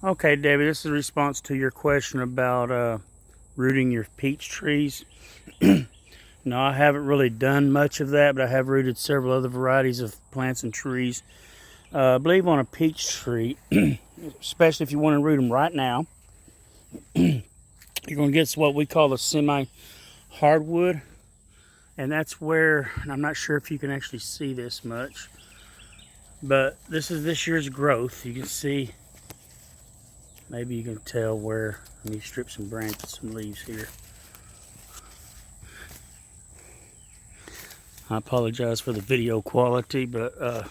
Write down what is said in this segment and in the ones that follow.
Okay, Debbie, this is a response to your question about rooting your peach trees. No, I haven't really done much of that, but I have rooted several other varieties of plants and trees. I believe on a peach tree, especially if you want to root them right now, you're going to get what we call a semi-hardwood. And that's where, and I'm not sure if you can actually see this much, but this is this year's growth. You can see, maybe you can tell where, let me strip some branches, some leaves here. I apologize for the video quality, but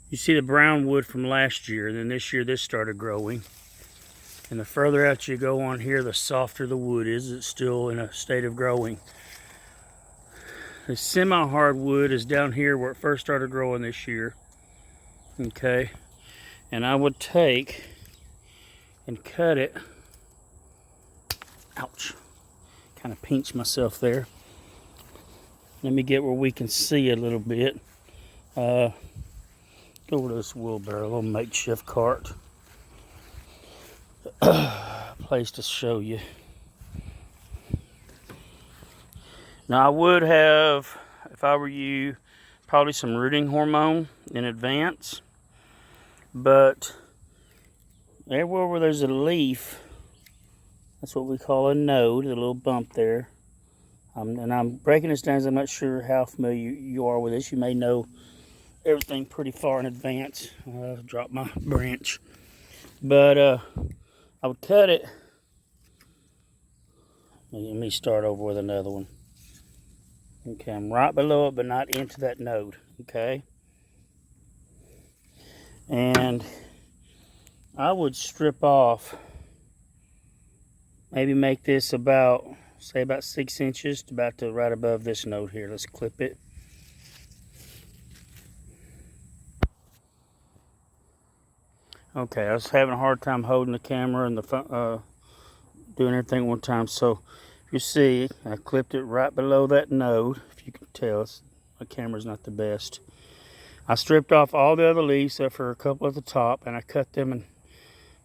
you see the brown wood from last year, and then this year this started growing. And the further out you go on here, the softer the wood is. It's still in a state of growing. The semi-hardwood is down here where it first started growing this year. Okay, and I would take and cut it. Ouch, kind of pinched myself there. Let me get where we can see a little bit. Go over to this wheelbarrow, a little makeshift cart. Place to show you. Now I would have, if I were you, probably some rooting hormone in advance. But everywhere where there's a leaf, that's what we call a node, a little bump there. And I'm breaking this down as I'm not sure how familiar you are with this. You may know everything pretty far in advance. Drop my branch. But I would cut it. Let me start over with another one. Okay, I'm right below it, but not into that node. Okay. And I would strip off, maybe make this about, say about 6 inches to about right above this node here. Let's clip it. Okay, I was having a hard time holding the camera and doing everything at one time. So you see, I clipped it right below that node. If you can tell, my camera's not the best. I stripped off all the other leaves except for a couple at the top, and I cut them in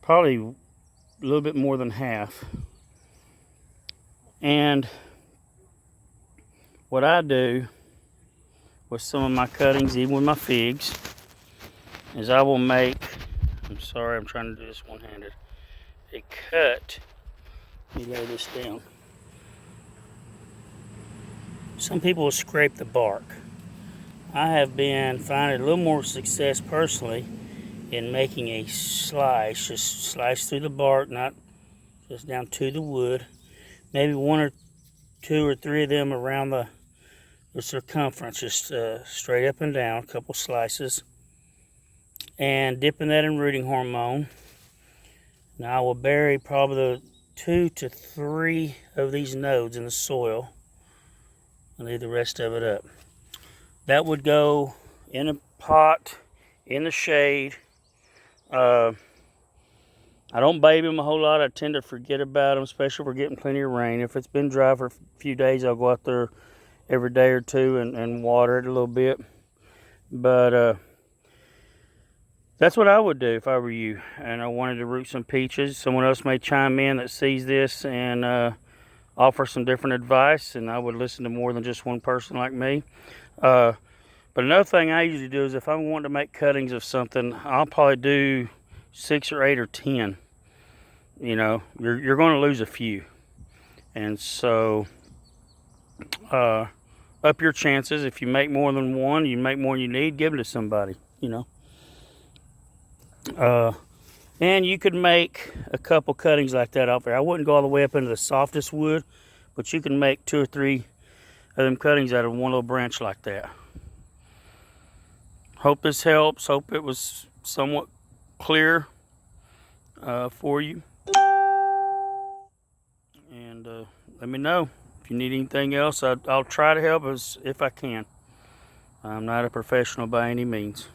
probably a little bit more than half. And what I do with some of my cuttings, even with my figs, is I will make, I'm sorry, I'm trying to do this one-handed, a cut. Let me lay this down. Some people will scrape the bark. I have been finding a little more success personally in making a slice, just slice through the bark, not just down to the wood. Maybe 1 or 2 or 3 of them around the circumference, just straight up and down, a couple slices. And dipping that in rooting hormone. Now I will bury probably the 2 to 3 of these nodes in the soil and leave the rest of it up. That would go in a pot, in the shade. I don't baby them a whole lot. I tend to forget about them, especially if we're getting plenty of rain. If it's been dry for a few days, I'll go out there every day or two and water it a little bit. But that's what I would do if I were you and I wanted to root some peaches. Someone else may chime in that sees this and offer some different advice, and I would listen to more than just one person like me. But another thing I usually do is if I'm wanting to make cuttings of something, I'll probably do 6 or 8 or 10. You know, you're going to lose a few. And so up your chances. If you make more than one, you make more than you need, give them to somebody, you know. And you could make a couple cuttings like that out there. I wouldn't go all the way up into the softest wood, but you can make 2 or 3 of them cuttings out of one little branch like that. Hope this helps. Hope it was somewhat clear for you. And let me know if you need anything else. I'll try to help as if I can. I'm not a professional by any means.